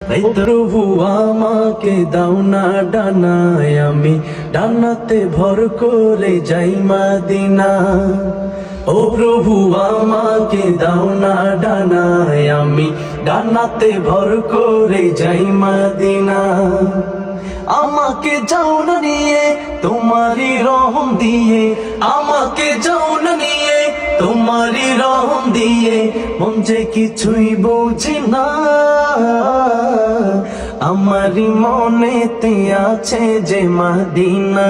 প্রভু আমাকে দাও না ডানায়, আমি ডানাতে ভর করে যাই মদিনা। ও প্রভু আমাকে দাও না ডানায়, আমি ডানাতে ভর করে যাই মদিনা। আমাকে যাও না নিয়ে তোমারই রহম দিয়ে, আমাকে যাও না নিয়ে তোমারই রহম দিয়ে, মন যে কিছুই বুঝি না। আমারি মনেতে আছে যে মদিনা।